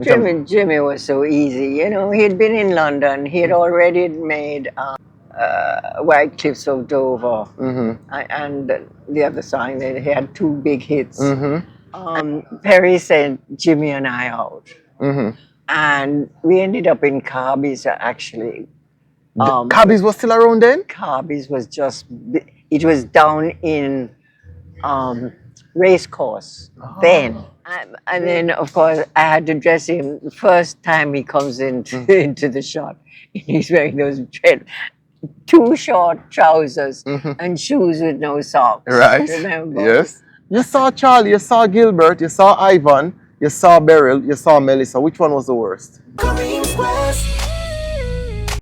Jimmy was so easy. You know, he'd been in London. He had already made White Cliffs of Dover and the other song. That he had two big hits. Perry sent Jimmy and I out, and we ended up in Carby's actually. Cabbies was still around then? Carby's was just, it was down in race course then. And then, of course, I had to dress him the first time he comes into the shop. He's wearing those too short trousers and shoes with no socks. Right. Remember? Yes. You saw Charlie, you saw Gilbert, you saw Ivan, you saw Beryl, you saw Melissa. Which one was the worst?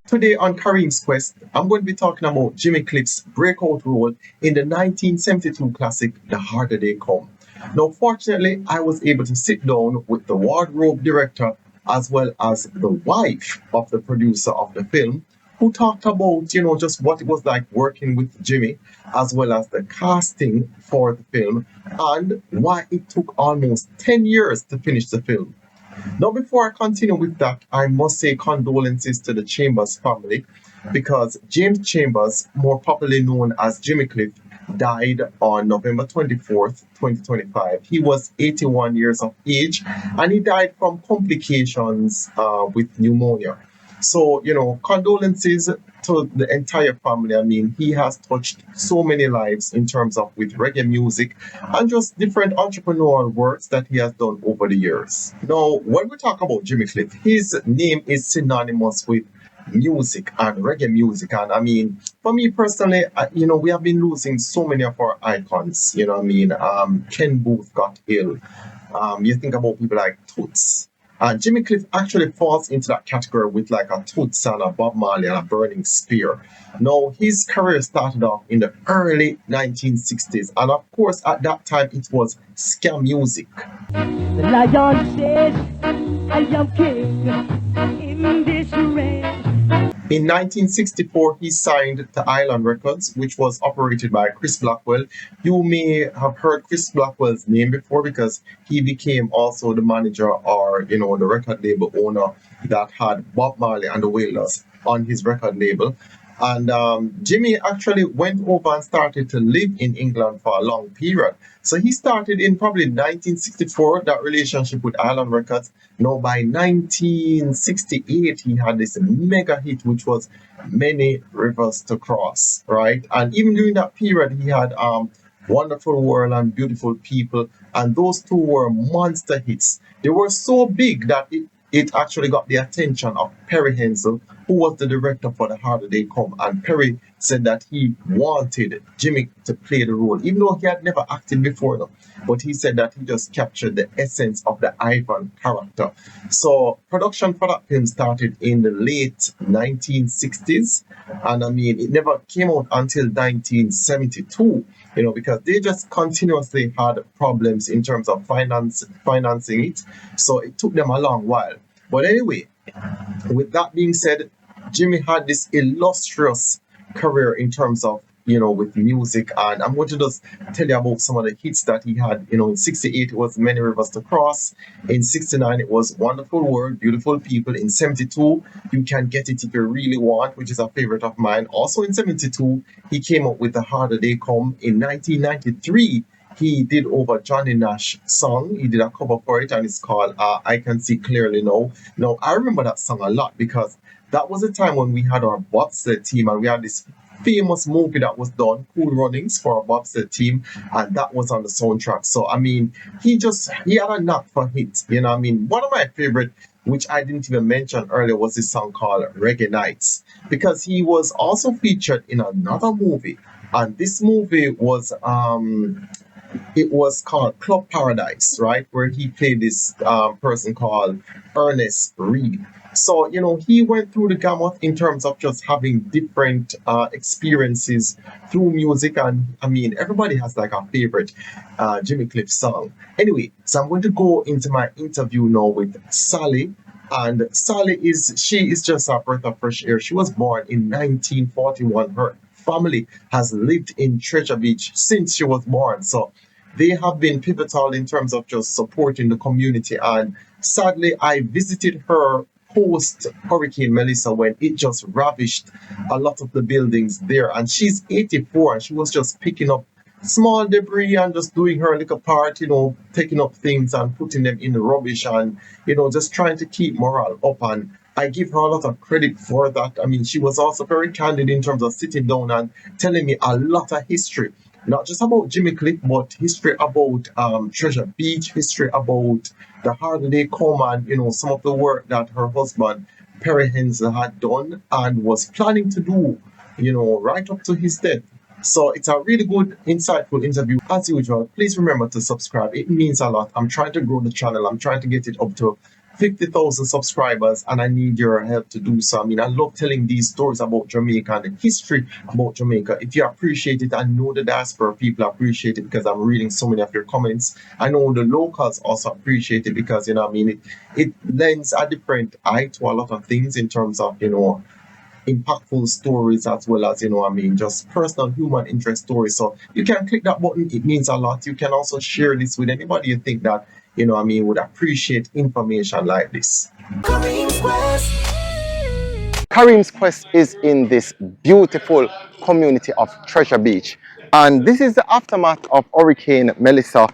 Today on Kareem's Quest, I'm going to be talking about Jimmy Cliff's breakout role in the 1972 classic The Harder They Come. Now, fortunately, I was able to sit down with the wardrobe director as well as the wife of the producer of the film, who talked about, just what it was like working with Jimmy, as well as the casting for the film, and why it took almost 10 years to finish the film. Now, before I continue with that, I must say condolences to the Chambers family, because James Chambers, more popularly known as Jimmy Cliff, died on November 24th, 2025. He was 81 years of age, and he died from complications with pneumonia. So, condolences to the entire family. I mean, he has touched so many lives in terms of with reggae music and just different entrepreneurial works that he has done over the years. Now, when we talk about Jimmy Cliff, his name is synonymous with music and reggae music. And I mean, for me personally, we have been losing so many of our icons. Ken Booth got ill. You think about people like Toots. Jimmy Cliff actually falls into that category with like a Toots and a Bob Marley and a Burning Spear. Now, his career started off in the early 1960s, and of course, at that time, it was ska music. The lion says, I am king in this rain. In 1964, he signed to Island Records, which was operated by Chris Blackwell. You may have heard Chris Blackwell's name before because he became also the manager or, the record label owner that had Bob Marley and the Wailers on his record label. And Jimmy actually went over and started to live in England for a long period. So he started in probably 1964, that relationship with Island Records. Now by 1968, he had this mega hit, which was Many Rivers to Cross, right? And even during that period, he had Wonderful World and Beautiful People. And those two were monster hits. They were so big that it actually got the attention of Perry Henzell, who was the director for The Harder They Come. And Perry said that he wanted Jimmy to play the role, even though he had never acted before. Though. But he said that he just captured the essence of the Ivan character. So production for that film started in the late 1960s. And I mean, it never came out until 1972. Because they just continuously had problems in terms of financing it. So it took them a long while. But anyway, with that being said, Jimmy had this illustrious career in terms of, with music. And I'm going to just tell you about some of the hits that he had. In 68, it was Many Rivers to Cross. In 69, it was Wonderful World, Beautiful People. In 72, You Can Get It If You Really Want, which is a favorite of mine. Also in 72, he came up with The Harder They Come. In 1993, he did over Johnny Nash song. He did a cover for it, and it's called I Can See Clearly Now. Now, I remember that song a lot because that was the time when we had our bobsled team, and we had this famous movie that was done, Cool Runnings, for our bobsled team, and that was on the soundtrack. So, I mean, he had a knack for hits, One of my favorite, which I didn't even mention earlier, was this song called Reggae Nights, because he was also featured in another movie, and this movie was it was called Club Paradise, right? Where he played this person called Ernest Reed. So, he went through the gamut in terms of just having different experiences through music. And I mean, everybody has like a favorite Jimmy Cliff song. Anyway, so I'm going to go into my interview now with Sally. And Sally is just a breath of fresh air. She was born in 1941. Her family has lived in Treasure Beach since she was born. So they have been pivotal in terms of just supporting the community and Sadly, I visited her post Hurricane Melissa when it just ravished a lot of the buildings there. And she's 84 and she was just picking up small debris and just doing her little part, taking up things and putting them in the rubbish and, just trying to keep morale up. And I give her a lot of credit for that. I mean, she was also very candid in terms of sitting down and telling me a lot of history, not just about Jimmy Cliff, but history about Treasure Beach, history about the harder they come, and some of the work that her husband Perry Henzell had done and was planning to do, right up to his death. So it's a really good, insightful interview. As usual, please remember to subscribe. It means a lot. I'm trying to grow the channel. I'm trying to get it up to 50,000 subscribers, and I need your help to do so. I mean, I love telling these stories about Jamaica and the history about Jamaica. If you appreciate it, I know the diaspora people appreciate it because I'm reading so many of your comments. I know the locals also appreciate it because, it lends a different eye to a lot of things in terms of, impactful stories as well as just personal human interest stories. So you can click that button. It means a lot. You can also share this with anybody you think that would appreciate information like this. Kareem's Quest is in this beautiful community of Treasure Beach, and this is the aftermath of Hurricane Melissa.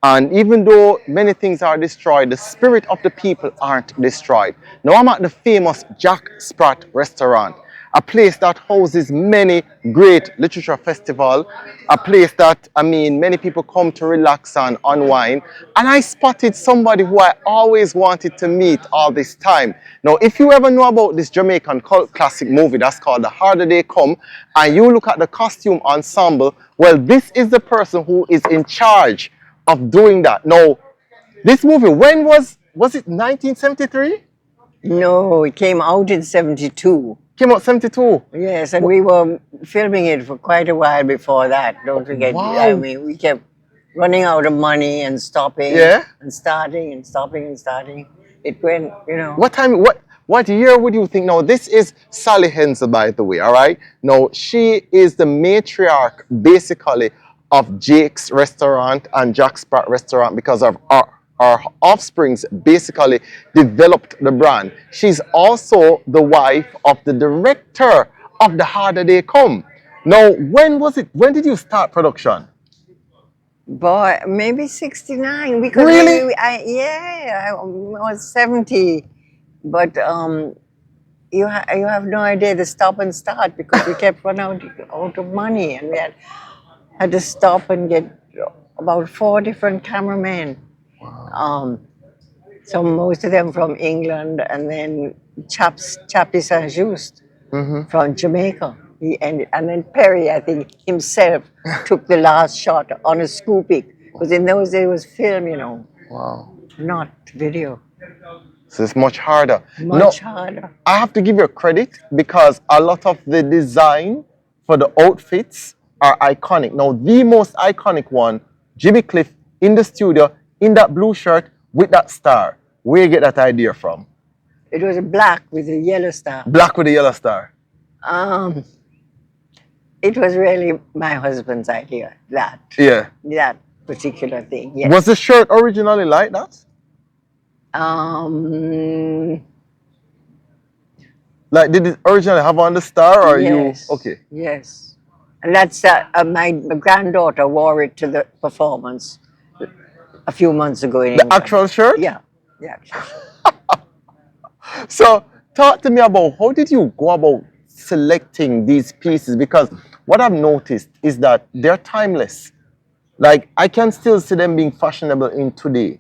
And even though many things are destroyed, the spirit of the people aren't destroyed. Now I'm at the famous Jack Sprat restaurant, a place that houses many great literature festivals, a place that, many people come to relax and unwind. And I spotted somebody who I always wanted to meet all this time. Now, if you ever know about this Jamaican cult classic movie that's called The Harder They Come, and you look at the costume ensemble, well, this is the person who is in charge of doing that. Now, this movie, when was it 1973? No, it came out in 72. Came out 72. Yes, and we were filming it for quite a while before that. Don't forget. Wow. I mean, we kept running out of money and stopping, Yeah. and starting and stopping and starting. It went, What year would you think? Now, this is Sally Henzel, by the way, all right? Now, she is the matriarch, basically, of Jake's restaurant and Jack Sprat restaurant because of our offsprings basically developed the brand. She's also the wife of the director of The Harder They Come. Now, when did you start production? boy, maybe 69. Because Really? I was 70. But you have no idea the stop and start because we kept running out of money, and we had to stop and get about 4 different cameramen. So most of them from England, and then Chappie Saint-Just from Jamaica. And then Perry, I think, himself took the last shot on a scooping, because in those days it was film, Wow. not video. So it's much harder. Much harder. I have to give you credit because a lot of the design for the outfits are iconic. Now, the most iconic one, Jimmy Cliff in the studio, in that blue shirt with that star. Where you get that idea from? It was black with a yellow star. Black with a yellow star. It was really my husband's idea, that particular thing. Yes. Was the shirt originally like that? Like, did it originally have on the star, or yes, you? Okay. Yes. And that's my granddaughter wore it to the performance a few months ago in England. The actual shirt? Yeah. Yeah. So, talk to me about how did you go about selecting these pieces? Because what I've noticed is that they're timeless. Like, I can still see them being fashionable in today.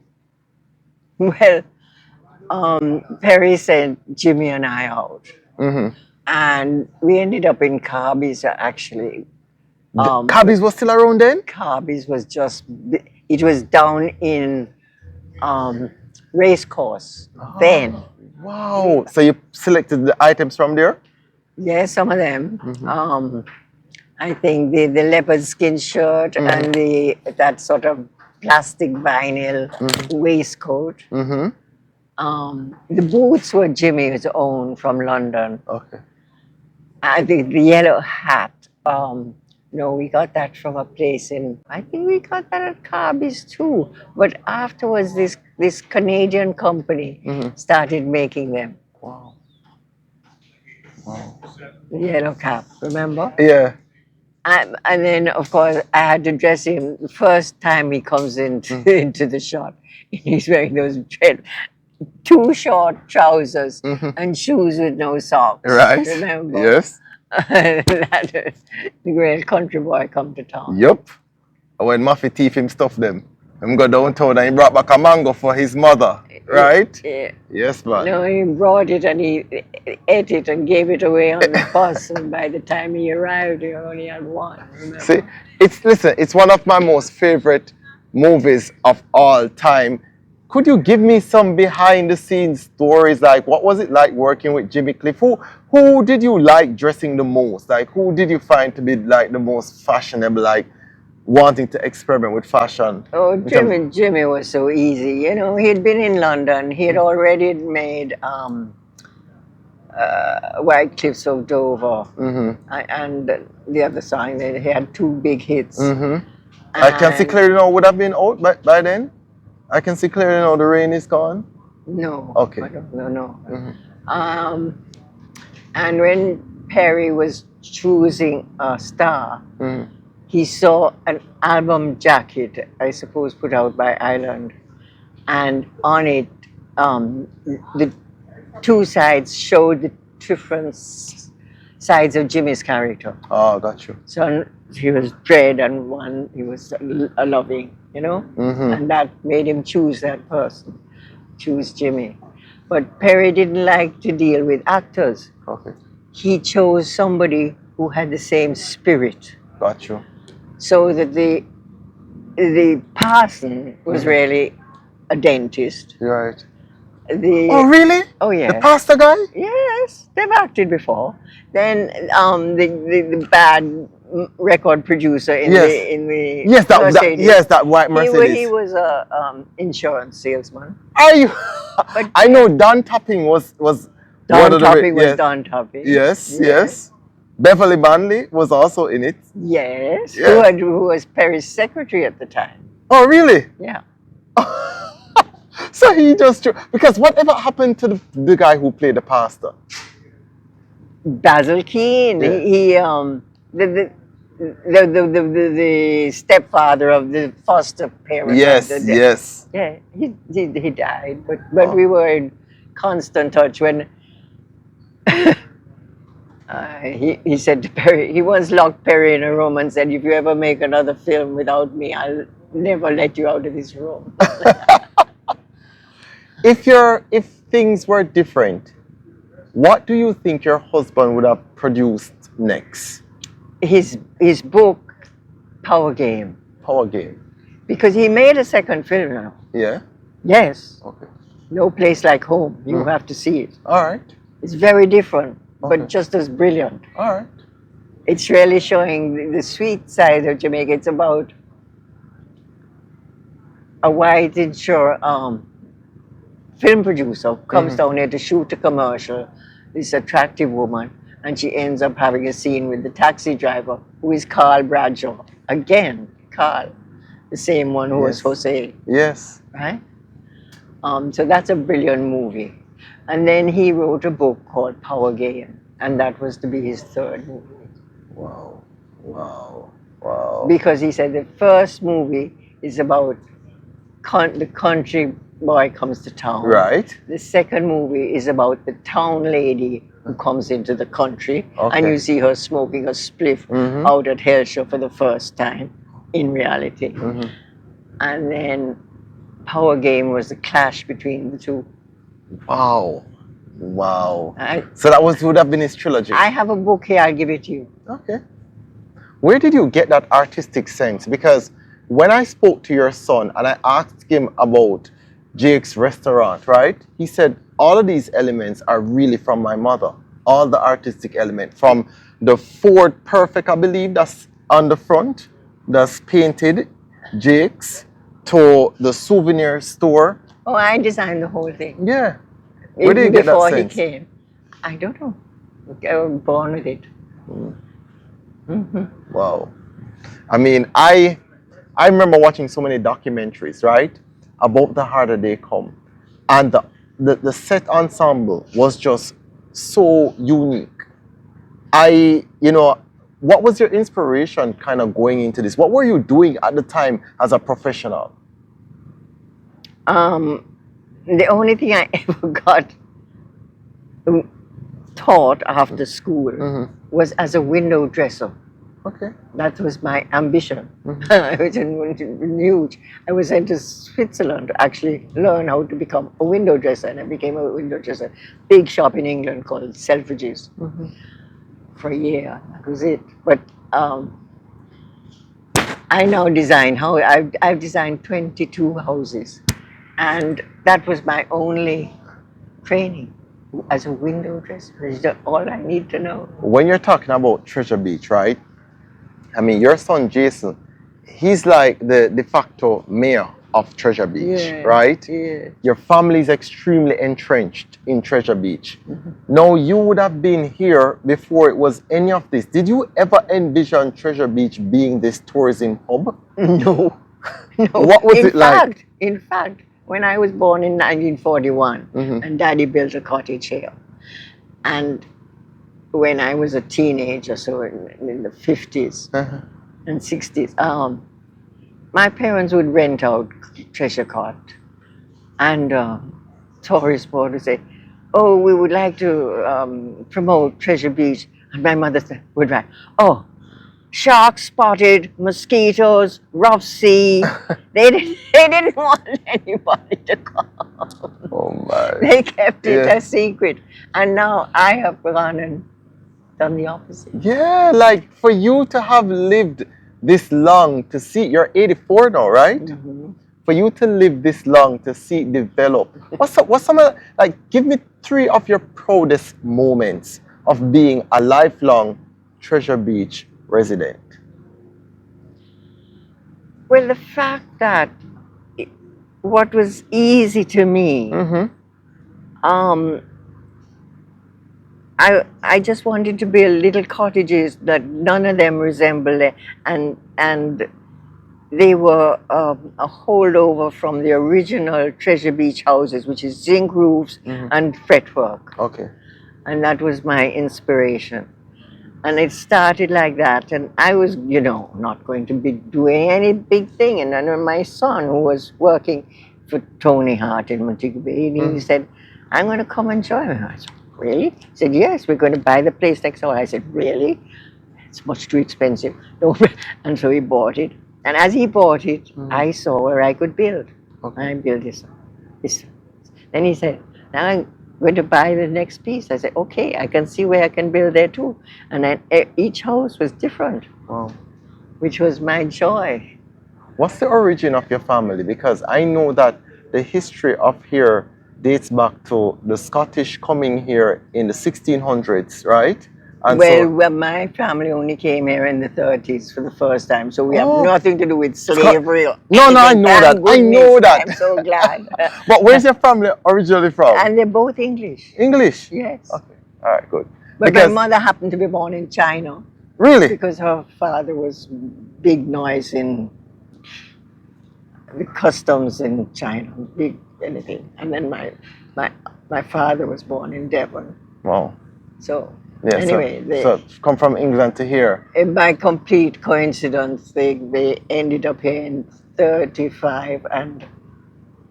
Well, Perry sent Jimmy and I out, and we ended up in Kareems, actually. Kareems was still around then? Kareems was it was down in Racecourse then. Wow. So you selected the items from there? Yes, some of them. I think the leopard skin shirt and that sort of plastic vinyl waistcoat. The boots were Jimmy's own from London. Okay. I think the yellow hat, No, we got that from a place in, I think we got that at Carby's too. But afterwards, this Canadian company started making them. Wow. Wow. The yellow cap, remember? Yeah. And then, of course, I had to dress him the first time he comes into, into the shot. He's wearing those too short trousers and shoes with no socks. Right. Remember? Yes. That, the great country boy come to town. Yup. When Muffy thief him stuff them. Him go downtown and he brought back a mango for his mother. Right? Yeah. Yes, man. No, he brought it and he ate it and gave it away on the bus. And by the time he arrived, he only had one. Remember? See, it's one of my most favorite movies of all time. Could you give me some behind the scenes stories? Like, what was it like working with Jimmy Cliff? Who did you like dressing the most? Like, who did you find to be like the most fashionable, like wanting to experiment with fashion? Oh, Jimmy was so easy. You know, he'd been in London. He had already made White Cliffs of Dover and the other song. He had two big hits. I can see clearly now. Would have been out by then. I can see clearly now. The rain is gone. No. Okay. I don't know. And when Perry was choosing a star, he saw an album jacket, I suppose, put out by Island, and on it, the two sides showed the different sides of Jimmy's character. Oh, got you. So he was dread, and one he was a loving, you know, and that made him choose that person, choose Jimmy. But Perry didn't like to deal with actors. Okay. He chose somebody who had the same spirit. Got you. So that the parson was really a dentist. Right. Oh really? Oh yeah. The pastor guy? Yes, they've acted before. Then the bad record producer in the yes that white Mercedes. He was a insurance salesman. Are you? But I know Don Topping was Don Topping was Don Topping. Yes. Beverly Manley was also in it. Yes. Yeah. Who was Perry's secretary at the time. Oh really? Yeah. So he just because whatever happened to the guy who played the pastor? Basil Keane. Yeah. The stepfather of the foster parent. Yes. Yeah, he died, but we were in constant touch when he said to Perry, he once locked Perry in a room and said, "If you ever make another film without me, I'll never let you out of this room." If things were different, what do you think your husband would have produced next? His book, Power Game. Power Game. Because he made a second film now. Yeah? Yes. Okay. No Place Like Home. You have to see it. All right. It's very different, Okay. but just as brilliant. All right. It's really showing the sweet side of Jamaica. It's about a white insurer, film producer comes down here to shoot a commercial. This attractive woman, and she ends up having a scene with the taxi driver, who is Carl Bradshaw. Again, Carl, the same one who was Jose. Yes. Right? So that's a brilliant movie. And then he wrote a book called Power Game, and that was to be his third movie. Wow. Wow. Wow. Because he said the first movie is about the country boy comes to town. Right. The second movie is about the town lady who comes into the country, and you see her smoking a spliff out at Helshaw for the first time in reality. And then Power Game was the clash between the two. Wow. Wow. So that would have been his trilogy. I have a book here, I'll give it to you. Okay. Where did you get that artistic sense? Because when I spoke to your son and I asked him about Jake's restaurant, right? He said, all of these elements are really from my mother. All the artistic element, from the Ford Perfect, I believe, that's on the front, that's painted, Jake's, to the souvenir store. Oh, I designed the whole thing. Yeah. Where did you get that before sense? he came. I don't know. I was born with it. Wow. I mean, I remember watching so many documentaries, right, about the harder they come, and the set ensemble was just so unique. What was your inspiration kind of going into this? What were you doing at the time as a professional? The only thing I ever got taught after school was as a window dresser. Okay. That was my ambition. I was huge. I was sent to Switzerland to actually learn how to become a window dresser, and I became a window dresser. Big shop in England called Selfridges for a year. That was it. But I now design. I've designed 22 houses, and that was my only training as a window dresser. Is all I need to know. When you're talking about Treasure Beach, right? I mean, your son Jason, he's like the de facto mayor of Treasure Beach, right? Yeah. Your family is extremely entrenched in Treasure Beach. Now, you would have been here before it was any of this. Did you ever envision Treasure Beach being this tourism hub? No. No. What was it like? In fact, when I was born in 1941, and Daddy built a cottage here, and when I was a teenager, so in the 50s and 60s, my parents would rent out Treasure Court, and tourist board would say, "Oh, we would like to promote Treasure Beach," and my mother would write, "Oh, sharks spotted, mosquitoes, rough sea." They didn't want anybody to come. Oh my. They kept it a secret, and now I have gone and done the opposite. Yeah, like for you to have lived this long to see, you're 84 now, right? For you to live this long to see it develop. What's some of, like, give me 3 of your proudest moments of being a lifelong Treasure Beach resident? Well, the fact that what was easy to me, I just wanted to build little cottages that none of them resembled it, and they were a holdover from the original Treasure Beach houses, which is zinc roofs and fretwork. Okay. And that was my inspiration. And it started like that, and I was, not going to be doing any big thing. And then my son, who was working for Tony Hart in Montego Bay, he said, "I'm going to come and join him." I said, "Really?" He said, "Yes, we're going to buy the place next door." I said, "Really? It's much too expensive." And so he bought it. And as he bought it, I saw where I could build. Okay. And I built this. Then he said, "Now I'm going to buy the next piece." I said, "Okay, I can see where I can build there too." And then each house was different, which was my joy. What's the origin of your family? Because I know that the history of here dates back to the Scottish coming here in the 1600s, right? And well, my family only came here in the 30s for the first time, so we have nothing to do with slavery. No, I know that. I know that. I'm so glad. But where's your family originally from? And they're both English. English? Yes. Okay. All right, good. But my mother happened to be born in China. Really? Because her father was big noise in the customs in China, big anything. And then my father was born in Devon. Wow. So yeah, anyway, so come from England to here. By complete coincidence, they ended up here in 35, and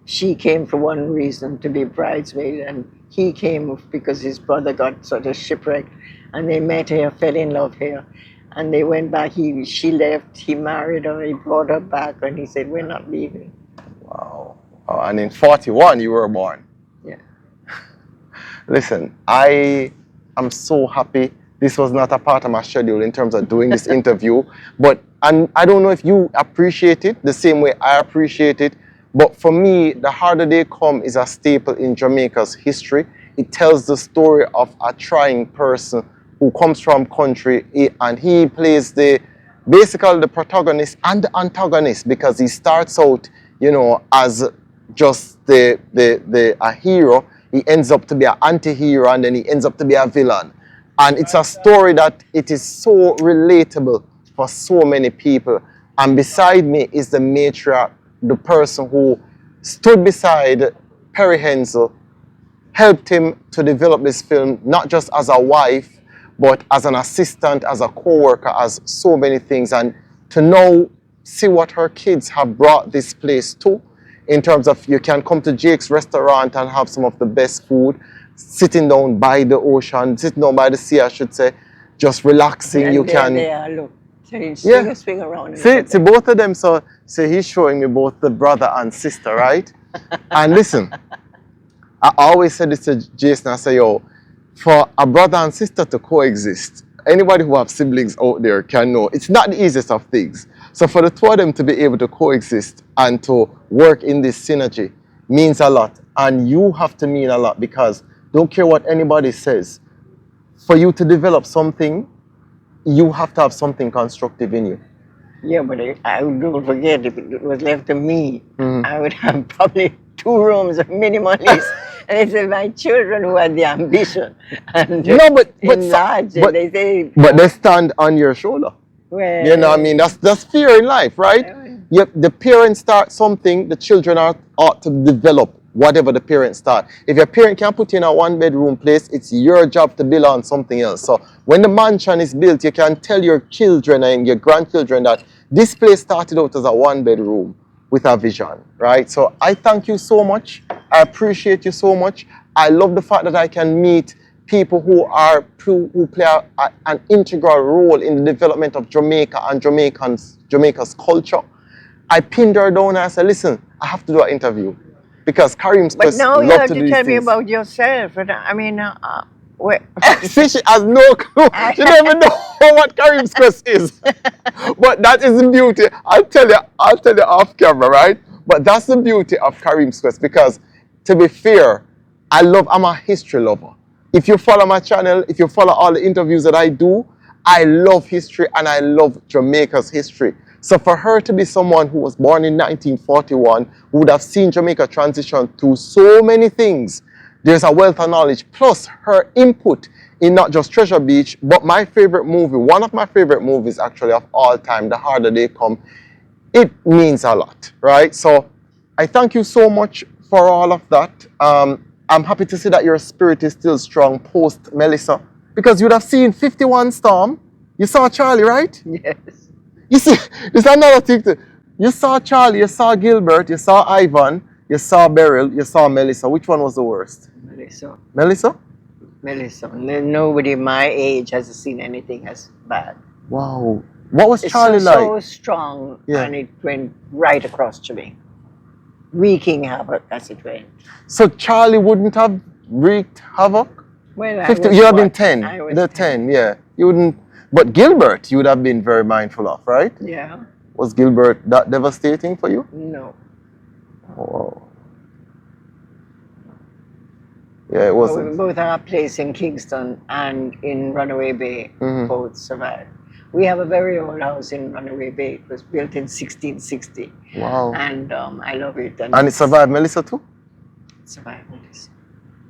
she came for one reason, to be bridesmaid, and he came because his brother got sort of shipwrecked, and they met here, fell in love here, and they went back. She left, he married her, he brought her back, and he said, "We're not leaving." Wow. Oh, and in 41 you were born. Yeah. Listen, I'm so happy. This was not a part of my schedule in terms of doing this interview, and I don't know if you appreciate it the same way I appreciate it, but for me, The Harder They Come is a staple in Jamaica's history. It tells the story of a trying person who comes from country, and he plays basically the protagonist and the antagonist, because he starts out, as just a hero. He ends up to be an anti-hero, and then he ends up to be a villain. And it's a story that it is so relatable for so many people. And beside me is the matriarch, the person who stood beside Perry Henzell, helped him to develop this film, not just as a wife, but as an assistant, as a co-worker, as so many things. And to now see what her kids have brought this place to, in terms of you can come to Jake's restaurant and have some of the best food, sitting down by the ocean, sitting down by the sea, I should say, just relaxing. And you there can. they are, look. Swing around. See both of them. So he's showing me both the brother and sister, right? And listen, I always said this to Jason. I say, yo, for a brother and sister to coexist, anybody who have siblings out there can know it's not the easiest of things. So for the two of them to be able to coexist and to work in this synergy means a lot. And you have to mean a lot, because don't care what anybody says, for you to develop something, you have to have something constructive in you. Yeah, but I don't forget, if it was left to me, I would have probably 2 rooms minimally. And it's my children who had the ambition and enlarge it. They say, but they stand on your shoulder. Well, you know what I mean? That's fear in life, right? The parents start something, the children ought to develop whatever the parents start. If your parent can put you in a 1-bedroom place, it's your job to build on something else. So when the mansion is built, you can tell your children and your grandchildren that this place started out as a 1-bedroom with a vision, right? So I thank you so much. I appreciate you so much. I love the fact that I can meet people who play an integral role in the development of Jamaica and Jamaica's culture. I pinned her down and I said, listen, I have to do an interview, because Kareems but now you have to tell me about yourself. I mean, see, she has no clue. She don't even know what Kareem's quest is. But that is the beauty. I'll tell you off camera, right? But that's the beauty of Kareem's quest, because to be fair, I'm a history lover. If you follow my channel, if you follow all the interviews that I do, I love history and I love Jamaica's history. So for her to be someone who was born in 1941, who would have seen Jamaica transition through so many things, there's a wealth of knowledge, plus her input in not just Treasure Beach, but my favorite movie, one of my favorite movies actually of all time, The Harder They Come. It means a lot, right? So I thank you so much for all of that. I'm happy to see that your spirit is still strong post Melissa, because you'd have seen 51 Storm. You saw Charlie, right? Yes. You see, it's another thing. You saw Charlie, you saw Gilbert, you saw Ivan, you saw Beryl, you saw Melissa. Which one was the worst? Melissa. Melissa? Melissa. Nobody my age has seen anything as bad. Wow. What was Charlie it's like? So strong, and it went right across Jamaica, wreaking havoc as it went. So Charlie wouldn't have wreaked havoc? Well, 50, you have been 10. I was the 10, yeah. You wouldn't. But Gilbert, you would have been very mindful of, right? Yeah. Was Gilbert that devastating for you? No. Oh. Yeah, it wasn't. We both our place in Kingston and in Runaway Bay both survived. We have a very old house in Runaway Bay. It was built in 1660. Wow. And I love it. And it survived Melissa too? It survived Melissa.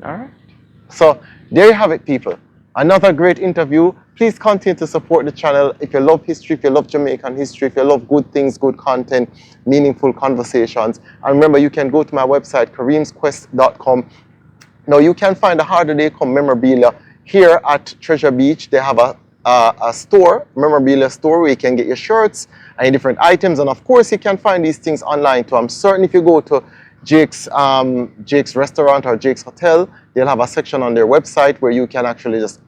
All right. So there you have it, people. Another great interview. Please continue to support the channel. If you love history, if you love Jamaican history, if you love good things, good content, meaningful conversations. And remember, you can go to my website, kareemsquest.com. Now, you can find the Harder They Come memorabilia here at Treasure Beach. They have a store, memorabilia store, where you can get your shirts and different items. And of course, you can find these things online too. I'm certain if you go to Jake's restaurant or Jake's hotel, they'll have a section on their website where you can actually just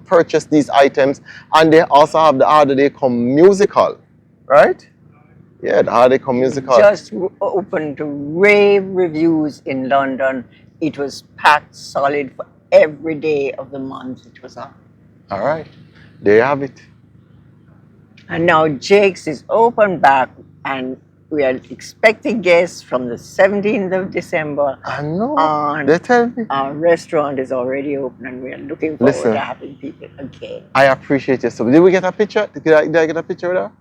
purchase these items. And they also have the Harder They Come musical, right? Yeah, the Harder They Come musical. Just opened to rave reviews in London. It was packed solid for every day of the month it was on. All right, there you have it. And now Jake's is open back, and we are expecting guests from the 17th of December. I know. On. They tell me. Our restaurant is already open, and we are looking forward to having people again. I appreciate you so much. Did we get a picture? Did I get a picture with her?